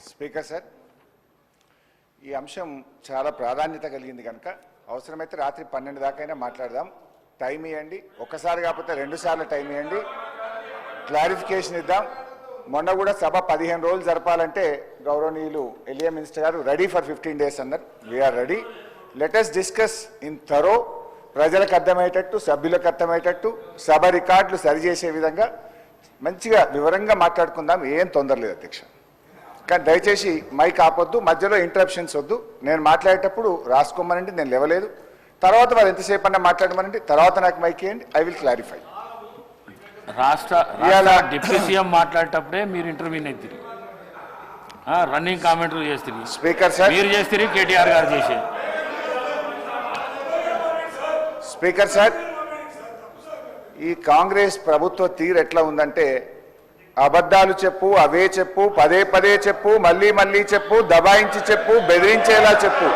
Speaker sir, ఈ అంశం చాలా ప్రాధాన్యత కలిగింది కనుక అవసరమైతే రాత్రి 12 దాకైనా మాట్లాడదాం. టైం ఇవ్వండి, ఒక్కసారి కాకపోతే 2 సార్లు టైం ఇవ్వండి, క్లారిఫికేషన్ ఇద్దాం. మొన్న కూడా సభ 15 రోజులు జరపాలంటే గౌరవనీయులు ఎలియా మినిస్టర్ గారు రెడీ ఫర్ 15 days అన్నారు. We're ready. Let us discuss in thorough, ప్రజలకు అర్థమయ్యేటట్టు, సభ్యులకు అర్థమయ్యేటట్టు, సభ రికార్డులు సరిచేసే విధంగా మంచిగా వివరంగా మాట్లాడుకుందాం. ఏం తొందర లేదు అధ్యక్ష. కానీ దయచేసి మైక్ ఆపొద్దు, మధ్యలో ఇంటరప్షన్స్ వద్దు. నేను మాట్లాడేటప్పుడు రాసుకోమనండి, నేను లేవలేదు. తర్వాత వారు ఎంతసేపు అన్నా మాట్లాడమనండి, తర్వాత నాకు మైక్ ఇవ్వండి, ఐ విల్ క్లారిఫై. రాష్ట్ర డిప్యూటీ సీఎం మాట్లాడేటప్పుడే మీరు ఇంటర్వ్యూని ఎత్తిరి, రన్నింగ్ కామెంట్లు చేస్తుంది. స్పీకర్ సార్, మీరు చేస్తుంది, కేటీఆర్ గారు చేసేది. స్పీకర్ సార్, ఈ కాంగ్రెస్ ప్రభుత్వ తీరు ఎట్లా ఉందంటే, అబద్ధాలు చెప్పు, అవే చెప్పు, పదే పదే చెప్పు, మళ్ళీ మళ్ళీ చెప్పు, దబాయించి చెప్పు, బెదిరించేలా చెప్పు,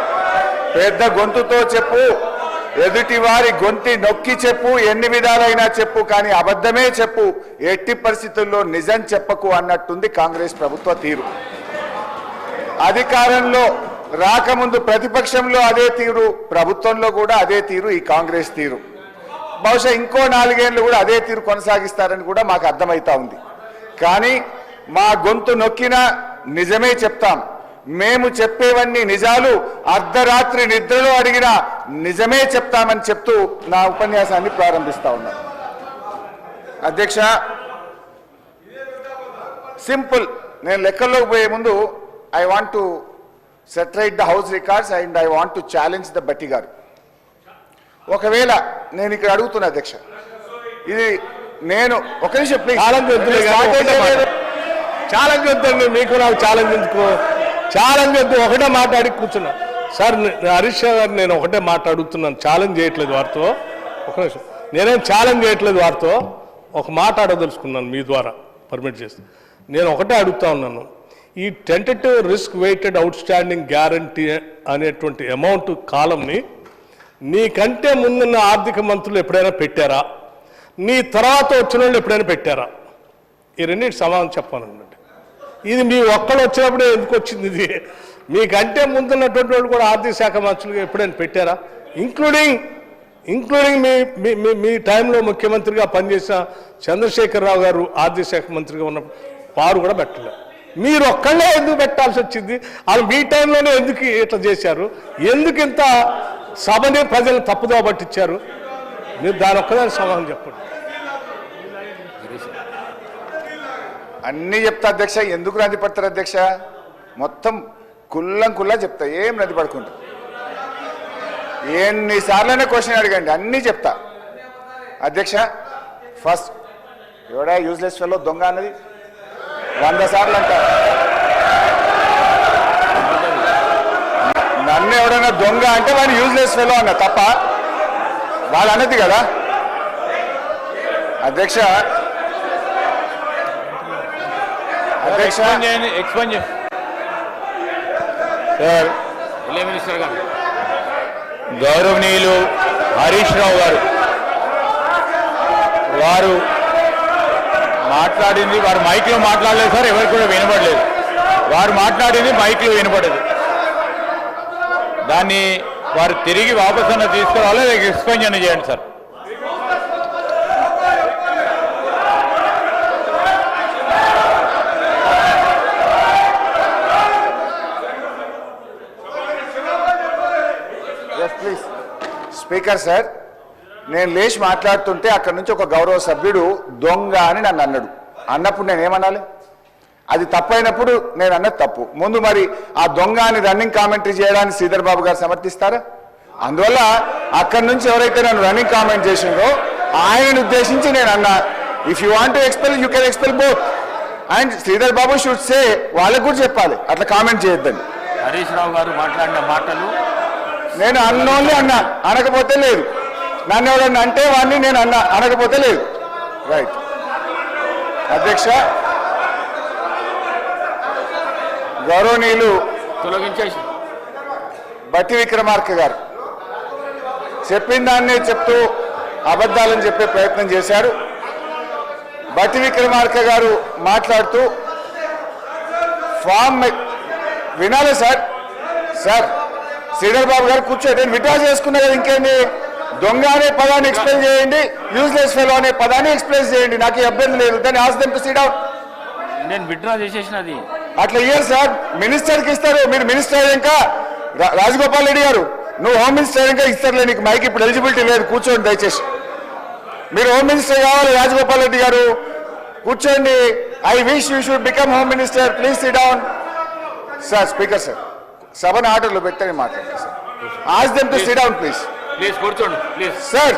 పెద్ద గొంతుతో చెప్పు, ఎదుటి వారి గొంతి నొక్కి చెప్పు, ఎన్ని విధాలైనా చెప్పు, కానీ అబద్ధమే చెప్పు, ఎట్టి పరిస్థితుల్లో నిజం చెప్పకు అన్నట్టుంది కాంగ్రెస్ ప్రభుత్వ తీరు. అధికారంలో రాకముందు ప్రతిపక్షంలో అదే తీరు, ప్రభుత్వంలో కూడా అదే తీరు ఈ కాంగ్రెస్ తీరు. బహుశా ఇంకో 4 ఏళ్ళు కూడా అదే తీరు కొనసాగిస్తారని కూడా మాకు అర్థమవుతా ఉంది. కానీ మా గొంతు నొక్కినా నిజమే చెప్తాం. మేము చెప్పేవన్నీ నిజాలు, అర్ధరాత్రి నిద్రలో అడిగినా నిజమే చెప్తామని చెప్తూ నా ఉపన్యాసాన్ని ప్రారంభిస్తా ఉన్నాను. అధ్యక్ష, సింపుల్. నేను లెక్కల్లోకి పోయే ముందు I want to set right the house records and I want to challenge the బట్టి గారు. ఒకవేళ నేను ఇక్కడ అడుగుతున్నా అధ్యక్ష, ఇది నేను ఒక నిమిషం ప్లీజ్, ఛాలెంజ్ వద్దండి, మీకు నాకు ఛాలెంజ్ ఎందుకు? ఛాలెంజ్ వద్దు, ఒకటే మాట్లాడి కూర్చున్నా. సార్ హరీష్ గారు, నేను ఒకటే మాట్లాడుతున్నాను, ఛాలెంజ్ చేయట్లేదు వారితో. ఒక నిమిషం, నేనేం ఛాలెంజ్ చేయట్లేదు వారితో, ఒక మాట అడగదలుచుకున్నాను మీ ద్వారా పర్మిట్ చేసి. నేను ఒకటే అడుగుతా ఉన్నాను, ఈ tentative risk weighted outstanding guarantee అనేటువంటి అమౌంట్ కాలంని నీకంటే ముందున్న ఆర్థిక మంత్రులు ఎప్పుడైనా పెట్టారా? నీ తర్వాత వచ్చిన వాళ్ళు ఎప్పుడైనా పెట్టారా? ఈ రెండింటి సమాధానం చెప్పానండి. ఇది మీ ఒక్కళ్ళు వచ్చినప్పుడే ఎందుకు వచ్చింది? ఇది మీకంటే ముందున్నటువంటి వాళ్ళు కూడా ఆర్థిక శాఖ మంత్రులుగా ఎప్పుడైనా పెట్టారా? ఇంక్లూడింగ్ మీ టైంలో ముఖ్యమంత్రిగా పనిచేసిన చంద్రశేఖరరావు గారు ఆర్థిక శాఖ మంత్రిగా ఉన్నప్పుడు వారు కూడా పెట్టలేదు. మీరు ఒక్కళ్ళే ఎందుకు పెట్టాల్సి వచ్చింది? అది మీ టైంలోనే ఎందుకు ఇట్లా చేశారు? ఎందుకు ఇంత సభని ప్రజలను తప్పుదో పట్టించారు? మీరు దాని ఒక్కదాని సమాధానం చెప్పండి. అన్నీ చెప్తా అధ్యక్ష. ఎందుకు నది పడతారు అధ్యక్ష? మొత్తం కుల్లా చెప్తా, ఏం నది పడుకుంటా. ఎన్నిసార్లనే క్వశ్చన్ అడగండి, అన్నీ చెప్తా అధ్యక్ష. ఫస్ట్, ఎవడా యూజ్లెస్ ఫెలో దొంగ అన్నది 100 సార్లు అంటారు. నన్ను ఎవడైనా దొంగ అంటే వాడు యూజ్లెస్ ఫెలో అన్న తప్ప వాళ్ళు అన్నది కదా అధ్యక్ష. గౌరవనీయులు హరీష్ రావు గారు వారు మాట్లాడింది, వారు మైక్లో మాట్లాడలేదు సార్, ఎవరికి కూడా వినపడలేదు. వారు మాట్లాడింది మైక్లో వినపడదు. దాన్ని వారు తిరిగి వాపసు అన్న తీసుకురావాలి, ఎక్స్ప్లెయిన్ చేయండి సార్. ప్లీజ్ స్పీకర్ సార్, నేను లేచి మాట్లాడుతుంటే అక్కడ నుంచి ఒక గౌరవ సభ్యుడు దొంగ అని నన్ను అన్నాడు. అన్నప్పుడు నేనేమనాలి? అది తప్పైనప్పుడు నేను అన్నది తప్పు. ముందు మరి ఆ దొంగ అని రన్నింగ్ కామెంటరీ చేయడానికి శ్రీధర్ బాబు గారు సమర్థిస్తారా? అందువల్ల అక్కడి నుంచి ఎవరైతే నన్ను రన్నింగ్ కామెంట్ చేసిందో ఆయనను ఉద్దేశించి నేను అన్నా, if you want to expel you can expel both. And Sridhar Babu should say, వాళ్ళకు కూడా చెప్పాలి అట్లా కామెంట్ చేయొద్దని. హరీష్ రావు గారు మాట్లాడిన మాటలు నేను అన్నోన్లీ అన్నా, అనకపోతే లేదు. నన్ను ఎవరన్నా అంటే వాడిని నేను అన్నా, అనకపోతే లేదు. రైట్ అధ్యక్ష. గౌరవనీయులు తొలగించేసి బట్టి విక్రమార్క గారు చెప్పిన దాన్నే చెప్తూ అబద్ధాలని చెప్పే ప్రయత్నం చేశారు. బట్టి విక్రమార్క గారు మాట్లాడుతూ ఫామ్ వినాలి సార్. సార్ శ్రీధర్ బాబు గారు కూర్చో, నేను విడ్రా చేసుకున్నా కదా, ఇంకేంటి? దొంగ అనే పదాన్ని ఎక్స్ప్లెయిన్ చేయండి, యూజ్లెస్ ఫెలో అనే పదాన్ని ఎక్స్ప్లెయిన్ చేయండి, నాకు ఇబ్బంది లేదు. దాన్ని ఆస్ దెమ్ టు సిట్ డౌన్. నేను విత్డ్రా చేసేసినది. అట్లా ఇయ్యారు సార్, మినిస్టర్కి ఇస్తారు. మీరు మినిస్టర్ ఇంకా రాజగోపాల్ రెడ్డి గారు, నువ్వు హోమ్ మినిస్టర్ ఇంకా ఇస్తారులే, నీకు మైక్ ఇప్పుడు ఎలిజిబిలిటీ లేదు, కూర్చోండి దయచేసి. మీరు హోమ్ మినిస్టర్ కావాలి రాజగోపాల్ రెడ్డి గారు, కూర్చోండి. I wish you should become home minister, please sit down. Sir speaker sir, సభను ఆర్డర్లో పెట్టని మాట్లాడండి sir. Ask them to sit down please. Please కూర్చోండి please. Sir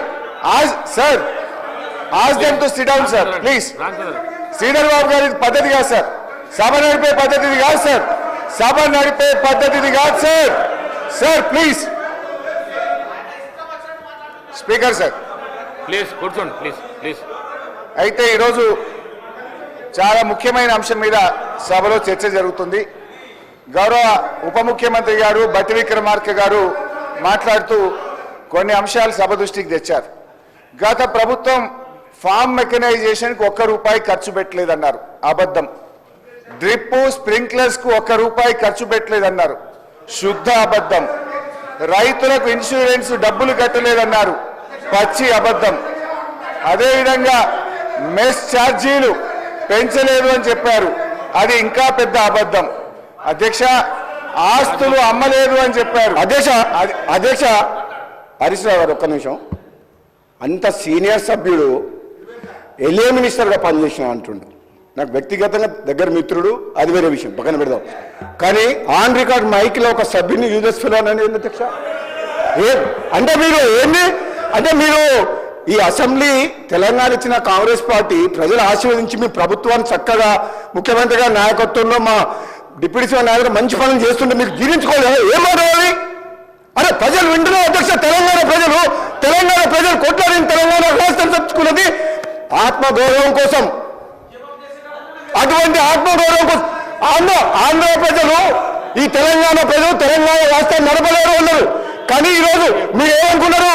ask them to sit down sir please. Sridhar Babu గారి పద్ధతి కాదు సార్, సభ నడిపే పద్ధతిది కాదు సార్, సభ నడిపే పద్ధతిది కాదు sir. Sir please. Speaker sir please కూర్చోండి ప్లీజ్ ప్లీజ్. అయితే ఈరోజు చాలా ముఖ్యమైన అంశం మీద సభలో చర్చ జరుగుతుంది. గౌరవ ఉప ముఖ్యమంత్రి గారు బట్టి విక్రమార్క గారు మాట్లాడుతూ కొన్ని అంశాలు సభ దృష్టికి తెచ్చారు. గత ప్రభుత్వం ఫార్మ్ మెకనైజేషన్కి ₹1 ఖర్చు పెట్టలేదన్నారు, అబద్ధం. డ్రిప్ స్ప్రింక్లర్స్కు ₹1 ఖర్చు పెట్టలేదన్నారు, శుద్ధ అబద్ధం. రైతులకు ఇన్సూరెన్స్ డబ్బులు కట్టలేదన్నారు, పచ్చి అబద్ధం. అదేవిధంగా మెస్ ఛార్జీలు పెంచలేదు అని చెప్పారు, అది ఇంకా పెద్ద అబద్ధం. అధ్యక్ష, ఆస్తులు అమ్మలేదు అని చెప్పారు. అధ్యక్ష హరీష్ రావు గారు ఒక్క నిమిషం. అంత సీనియర్ సభ్యుడు ఎల్ఏ మినిస్టర్గా పనిచేసిన అంటుండు. నాకు వ్యక్తిగతంగా దగ్గర మిత్రుడు, అది వేరే విషయం, పక్కన పెడదాం. కానీ ఆన్ రికార్డ్ మైక్లో ఒక సభ్యుని యూజెస్ ఫెలో అనేది ఏంది అధ్యక్ష? అంటే మీరు ఏంది అంటే మీరు ఈ అసెంబ్లీ తెలంగాణ ఇచ్చిన కాంగ్రెస్ పార్టీ ప్రజలు ఆశీర్వదించి మీ ప్రభుత్వాన్ని చక్కగా ముఖ్యమంత్రి గారి నాయకత్వంలో మా డిప్యూటీ సీఎం నాయకుడు మంచి పనులు చేస్తుంటే మీకు జీర్ణించుకోలేదు. ఏం మాట్లాడాలి? అరే ప్రజలు వింటున్నారు అధ్యక్ష, తెలంగాణ ప్రజలు కొట్లాడిన తెలంగాణ రాష్ట్రం తెచ్చుకున్నది ఆత్మగౌరవం కోసం. అటువంటి ఆత్మగౌరవం కోసం ఆంధ్ర ప్రజలు, ఈ తెలంగాణ ప్రజలు తెలంగాణ రాష్ట్రాన్ని నడపలేరు ఉన్నారు. కానీ ఈరోజు మీరు ఏమనుకున్నారు?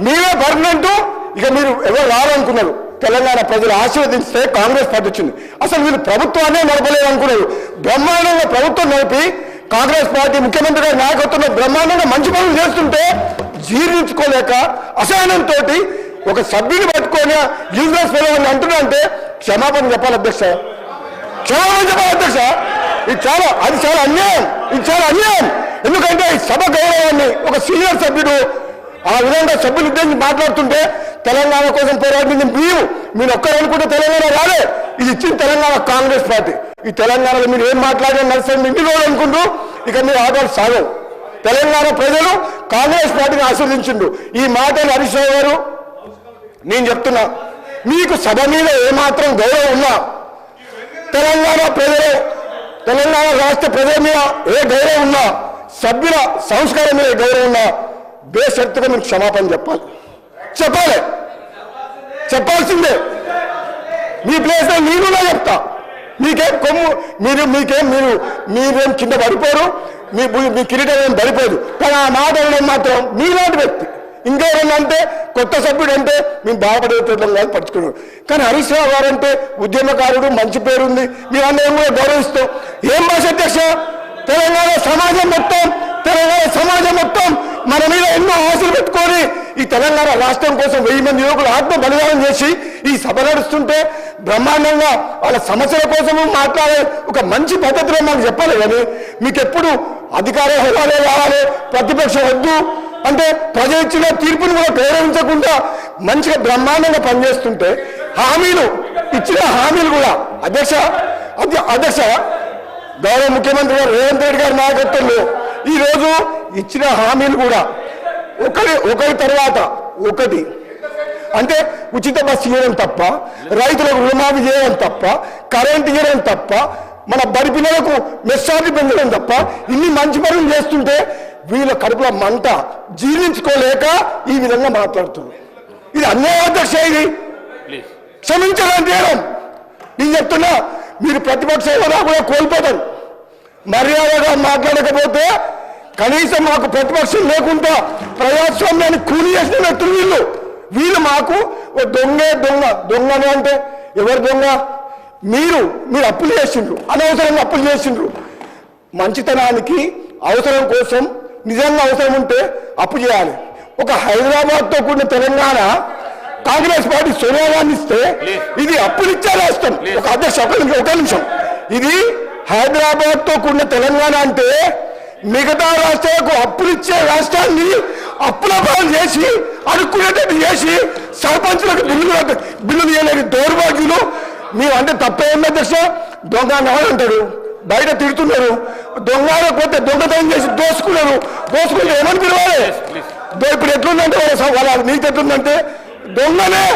మీరే పర్మనెంట్, ఇక మీరు ఎవరు రారనుకున్నారు. తెలంగాణ ప్రజలు ఆశీర్వదిస్తే కాంగ్రెస్ పార్టీ వచ్చింది. అసలు వీళ్ళు ప్రభుత్వాన్ని నడపలేదు అనుకున్నారు. బ్రహ్మాండంగా ప్రభుత్వం నడిపి కాంగ్రెస్ పార్టీ ముఖ్యమంత్రి గారి నాయకత్వంలో బ్రహ్మాండంగా మంచి పనులు చేస్తుంటే జీర్ణించుకోలేక అసహనంతో ఒక సభ్యుని పట్టుకొని యూజ్లెస్ ఫెలో అని అంటున్నా అంటే క్షమాపణ చెప్పాలి అధ్యక్ష, క్షమాపణ చెప్పాలి అధ్యక్ష. ఇది చాలా అన్యాయం. ఎందుకంటే ఈ సభ గౌరవాన్ని ఒక సీనియర్ సభ్యుడు ఆ విధంగా సభ్యులు ఉద్దేశించి మాట్లాడుతుంటే తెలంగాణ కోసం పోరాడింది మీరు ఒక్కరు అనుకుంటే తెలంగాణ రాలే. ఇది ఇచ్చిన తెలంగాణ కాంగ్రెస్ పార్టీ. ఈ తెలంగాణలో మీరు ఏం మాట్లాడినా నడుస్తుంది ఇంటి రోజు అనుకుంటూ ఇక మీరు ఆటలు సాగవు. తెలంగాణ ప్రజలు కాంగ్రెస్ పార్టీని ఆస్వాదించిండు. ఈ మాటలు హరీష్ రావు గారు నేను చెప్తున్నా, మీకు సభ మీద ఏమాత్రం గౌరవం ఉన్నా, తెలంగాణ రాష్ట్ర ప్రజల మీద ఏ గౌరవం ఉన్నా, సభ్యుల సంస్కారం మీద గౌరవం ఉన్నా బేషరతుగా మీరు క్షమాపణ చెప్పాల్సిందే. మీ ప్లేస్లో నేనున్నా చెప్తా. మీకేం కొమ్ము మీరేం కింద పడిపోరు, మీ కిరీటం ఏం పడిపోదు. కానీ ఆ మాట మాత్రం మీలాంటి వ్యక్తి ఇంకెవరన్నా అంటే కొత్త సభ్యుడు అంటే మేము బాధపడేటట్లం కాదు పట్టుకున్నాడు. కానీ హరీష్ రావు గారు అంటే ఉద్యమకారుడు, మంచి పేరుంది, మీరందరం కూడా గౌరవిస్తాం. ఏం భాష అధ్యక్ష? తెలంగాణ సమాజం మొత్తం మన మీద ఎన్నో ఆశలు పెట్టుకొని ఈ తెలంగాణ రాష్ట్రం కోసం 1000 మంది యువకులు ఆత్మ బలిదానం చేసి ఈ సభ నడుస్తుంటే బ్రహ్మాండంగా వాళ్ళ సమస్యల కోసము మాట్లాడే ఒక మంచి పద్ధతిలో మాకు చెప్పాలి. కానీ మీకు ఎప్పుడు అధికార హోదాలే కావాలి, ప్రతిపక్షం వద్దు అంటే ప్రజలు ఇచ్చిన తీర్పును కూడా గౌరవించకుండా మంచిగా బ్రహ్మాండంగా పనిచేస్తుంటే ఇచ్చిన హామీలు కూడా అధ్యక్ష గౌరవ ముఖ్యమంత్రి గారు రేవంత్ రెడ్డి గారి నాయకత్వంలో ఈరోజు ఇచ్చిన హామీలు కూడా ఒకరి తర్వాత ఒకటి అంటే ఉచిత బస్సు ఇవ్వడం తప్ప, రైతులకు రుణమాఫీ చేయడం తప్ప, కరెంట్ ఇవ్వడం తప్ప, మన బడి పిల్లలకు మెస్సార్జీ పెంచడం తప్ప ఇన్ని మంచి పనులు చేస్తుంటే వీళ్ళ కడుపులో మంట జీర్ణించుకోలేక ఈ విధంగా మాట్లాడుతున్నారు. ఇది అన్యాయం అధ్యక్ష. ఇది క్షమించడం చేయడం. నేను చెప్తున్నా, మీరు ప్రతిపక్ష హోదా కూడా కోల్పోతారు. మర్యాదగా మాట్లాడకపోతే కనీసం మాకు ప్రతిపక్షం లేకుండా ప్రజాస్వామ్యాన్ని కూలి చేసిన వ్యక్తులు వీళ్ళు మాకు దొంగను అంటే ఎవరు దొంగ? మీరు అప్పులు చేసిండ్రు, అనవసరంగా అప్పులు చేసిండ్రు. మంచితనానికి అవసరం కోసం నిజంగా అవసరం ఉంటే అప్పు చేయాలి. ఒక హైదరాబాద్తో కూడిన తెలంగాణ కాంగ్రెస్ పార్టీ సోనియా గాంధీ ఇస్తే ఇది అప్పులిచ్చే రాష్ట్రం. ఒక అధ్యక్ష ఒక నిమిషం, ఇది హైదరాబాద్తో కూడిన తెలంగాణ అంటే మిగతా రాష్ట్రాలకు అప్పులిచ్చే రాష్ట్రాన్ని అప్పుల పాలు చేసి అడుక్కునేటట్టు చేసి సర్పంచులకు బిల్లులు చేయలేని దౌర్భాగ్యులు. మేము అంటే తప్పేం అధ్యక్ష, దొంగ అంటాడు, బయట తిడుతున్నారు, దొంగ పోతే దొంగతనం చేసి దోసుకుంటే ఏమని పిలవాలి? ఇప్పుడు ఎట్లుందంటే వాళ్ళ నీతి ఎట్లుందంటే దొంగనే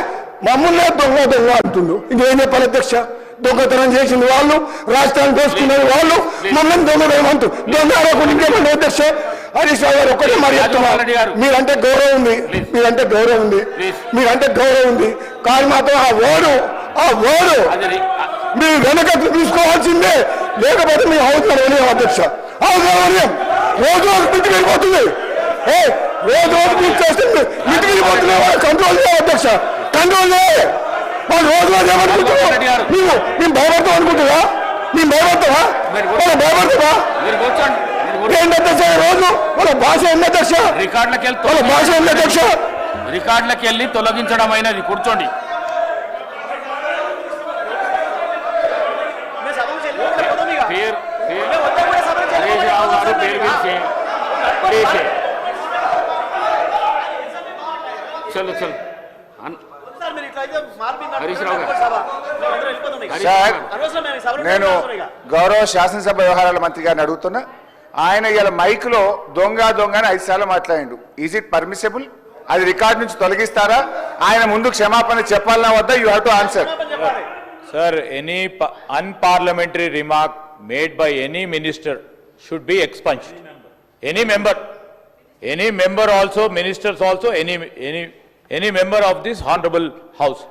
మమ్మల్నే దొంగ అంటుండు. ఇంకేం చెప్పాలి అధ్యక్ష? దొంగతనం చేసింది వాళ్ళు, రాష్ట్రాన్ని దోసుకునేది వాళ్ళు, మమ్మల్ని దొంగతనం దొంగ ఇంకేమంటే అధ్యక్ష హరీష్ రావు గారు ఒక్కటే మరి చెప్తున్నారు, మీరంటే గౌరవం ఉంది, మీరంటే గౌరవం ఉంది, కానీ మాత్రం ఆ ఓడు మీరు వెనక తీసుకోవాల్సిందే, లేకపోతే మీ అవసరం అధ్యక్ష. అవసరం రోజు ఇంటికి వెళ్ళిపోతుంది, రోజు పూర్తి చేస్తుంది, ఇంటికి వెళ్ళిపోతున్నా కంట్రోల్ చేయాలి అధ్యక్ష, కంట్రోల్ చేయాలి. వాళ్ళు రోజు ఏమనుకుంటున్నావు? మేము భయపడతాం అనుకుంటున్నా? మేము భయపడతావా? వాళ్ళు భయపడతావా? ఏంటి అధ్యక్ష రోజు వాళ్ళ భాష ఉంది అధ్యక్ష, వాళ్ళ భాష ఉంది అధ్యక్ష. రికార్డులకు వెళ్ళి తొలగించడం అయినది. కూర్చోండి. చలో చలో హరీష్ రావు గారు. సార్, నేను గౌరవ శాసనసభ వ్యవహారాల మంత్రి గారిని అడుగుతున్నా, ఆయన ఇలా మైక్లో దొంగ అని 5 సార్లు మాట్లాడిండు. Is it permissible? అది రికార్డు నుంచి తొలగిస్తారా? ఆయన ముందు క్షమాపణ చెప్పాలన్నా వద్దా? You have to answer. Sir, any unparliamentary remark made by any minister should be expunged. Any member also, ministers also, any member of this honorable house.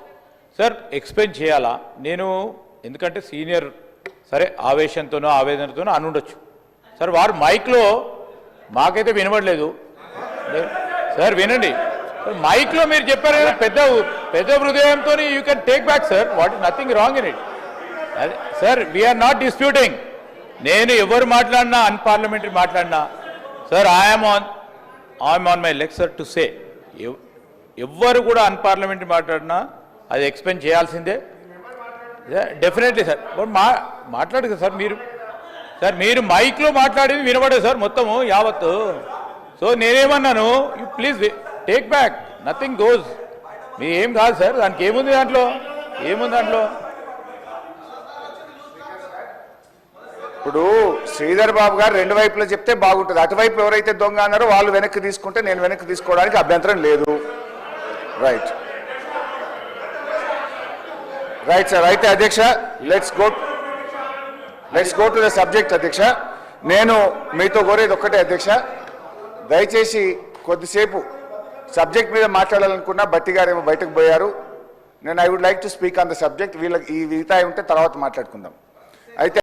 Sir, expunge cheyala. Nenu endukante senior sare ఆవేశంతోనో ఆవేదనతోనో అనుండొచ్చు. Sir వారు మైక్లో మాకైతే వినబడలేదు. Sir వినండి, మైక్లో మీరు చెప్పారు కదా పెద్ద హృదయంతో you can take back sir, what is nothing wrong in it. Sir we're not disputing. నేను ఎవరు మాట్లాడినా అన్పార్లమెంటరీ మాట్లాడినా sir I'm on my leg sir to say, ఎవ్వరు కూడా అన్పార్లమెంటరీ మాట్లాడినా అది ఎక్స్ప్లెయిన్ చేయాల్సిందే డెఫినెట్లీ సార్. మాట్లాడు కదా సార్ మీరు మైక్లో మాట్లాడేది వినబడదు సార్ మొత్తము యావత్తు. సో నేనేమన్నాను, you please take back, nothing goes. మీ ఏం కాదు సార్, దానికి ఏముంది దాంట్లో. ఇప్పుడు శ్రీధర్ బాబు గారు 2 వైపులో చెప్తే బాగుంటుంది. అటువైపు ఎవరైతే దొంగ అన్నారో వాళ్ళు వెనక్కి తీసుకుంటే నేను వెనక్కి తీసుకోవడానికి అభ్యంతరం లేదు. Right sir. అయితే అధ్యక్ష, let's go to the subject. అధ్యక్ష, నేను మీతో కోరేది ఒక్కటే అధ్యక్ష, దయచేసి కొద్దిసేపు సబ్జెక్ట్ మీద మాట్లాడాలనుకున్నా, బట్టి గారేమో బయటకు పోయారు. నేను I would like to speak on the subject. వీళ్ళకి ఈ వితాయి ఉంటే తర్వాత మాట్లాడుకుందాం. అయితే